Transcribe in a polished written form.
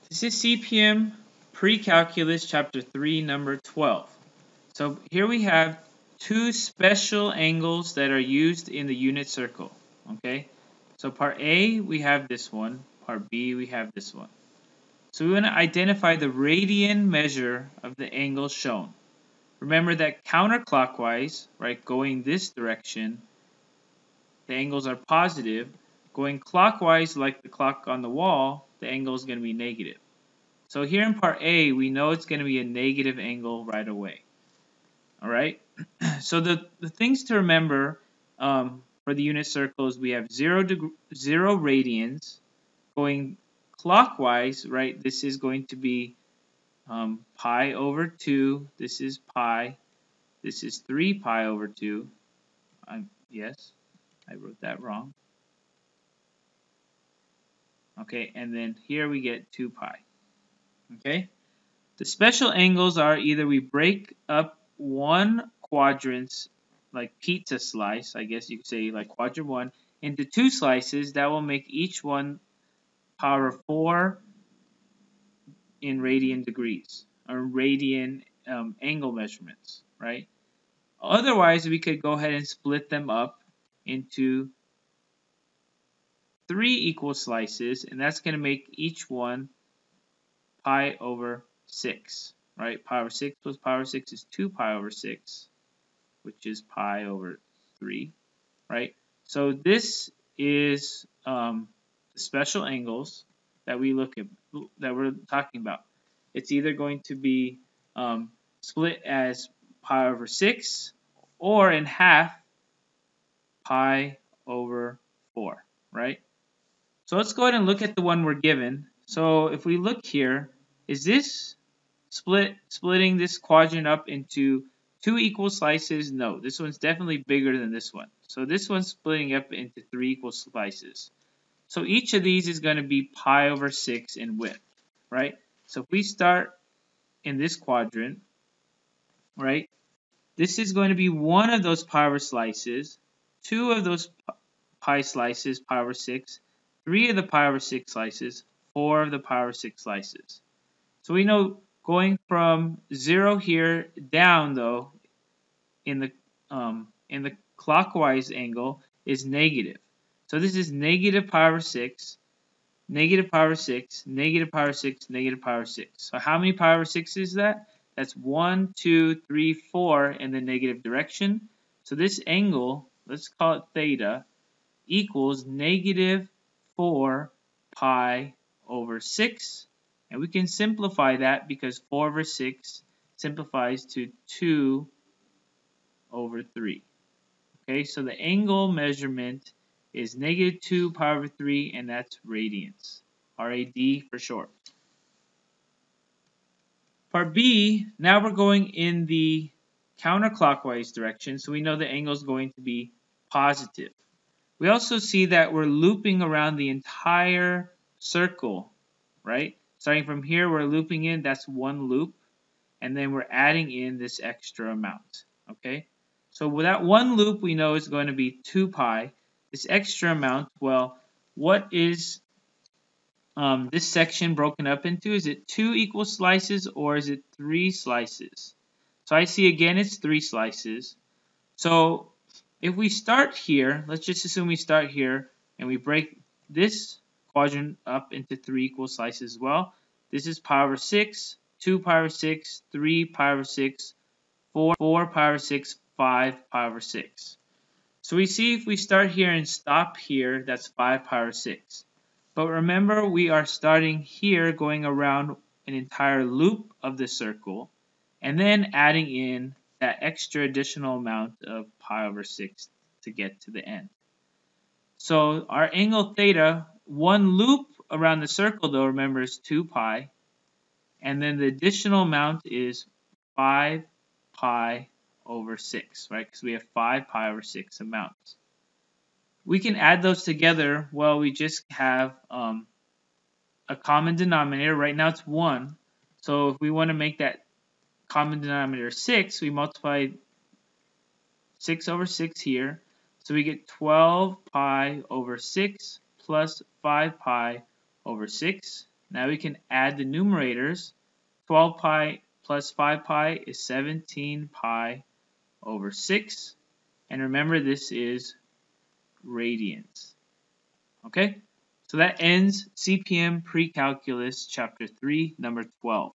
This is CPM Precalculus Chapter 3, number 12. So here we have two special angles that are used in the unit circle. Okay, so part A, we have this one. Part B, we have this one. So we want to identify the radian measure of the angle shown. Remember that counterclockwise, right, going this direction, the angles are positive. Going clockwise, like the clock on the wall, the angle is going to be negative. So here in part A, we know it's going to be a negative angle right away. All right. So the things to remember for the unit circles, we have 0 radians. Going clockwise, right, this is going to be pi over 2. This is pi. This is 3 pi over 2. Yes, I wrote that wrong. Okay, and then here we get 2 pi. Okay, the special angles are either we break up one quadrant, like pizza slice, I guess you could say like quadrant 1, into 2 slices. That will make each one power 4 in radian degrees, or radian angle measurements, right? Otherwise, we could go ahead and split them up into 3 equal slices, and that's going to make each one pi over 6, right? Pi over 6 plus pi over 6 is 2 pi over 6, which is pi over 3, right? So this is the special angles that we look at, that we're talking about. It's either going to be split as pi over 6 or in half pi over 4, right? So let's go ahead and look at the one we're given. So if we look here, is this splitting this quadrant up into 2 equal slices? No, this one's definitely bigger than this one. So this one's splitting up into 3 equal slices. So each of these is going to be pi over 6 in width, right? So if we start in this quadrant, right, this is going to be one of those pi over slices, 2 of those pi slices, pi over 6, 3 of the pi over 6 slices, 4 of the pi over 6 slices. So we know going from 0 here down, though, in the clockwise angle is negative. So this is negative pi over 6, negative pi over 6, negative pi over 6, negative pi over 6. So how many pi over 6 is that? That's 1, 2, 3, 4 in the negative direction. So this angle, let's call it theta, equals negative 4 pi over 6. And we can simplify that because 4 over 6 simplifies to 2 over 3. Okay, so the angle measurement is negative 2 pi over 3, and that's radians. RAD for short. Part B, now we're going in the counterclockwise direction, so we know the angle is going to be positive. We also see that we're looping around the entire circle, right? Starting from here, we're looping in, that's one loop, and then we're adding in this extra amount, okay? So with that one loop, we know it's going to be 2 pi. This extra amount, well, what is this section broken up into? Is it 2 equal slices or is it 3 slices? So I see again it's 3 slices. So if we start here, let's just assume we start here and we break this quadrant up into 3 equal slices as well. This is pi over 6, 2 pi over 6, 3 pi over 6, 4 pi over 6, 5 pi over 6. So we see if we start here and stop here, that's 5 pi over 6. But remember, we are starting here going around an entire loop of the circle and then adding in that extra additional amount of pi over 6 to get to the end. So our angle theta, one loop around the circle though, remember, is 2 pi. And then the additional amount is 5 pi over 6, right? Because we have 5 pi over 6 amounts. We can add those together. Well, we just have a common denominator. Right now it's 1. So if we want to make that common denominator 6, we multiply 6 over 6 here. So we get 12 pi over 6 plus 5 pi over 6. Now we can add the numerators. 12 pi plus 5 pi is 17 pi over 6. And remember, this is radians. Okay? So that ends CPM Precalculus Chapter 3, number 12.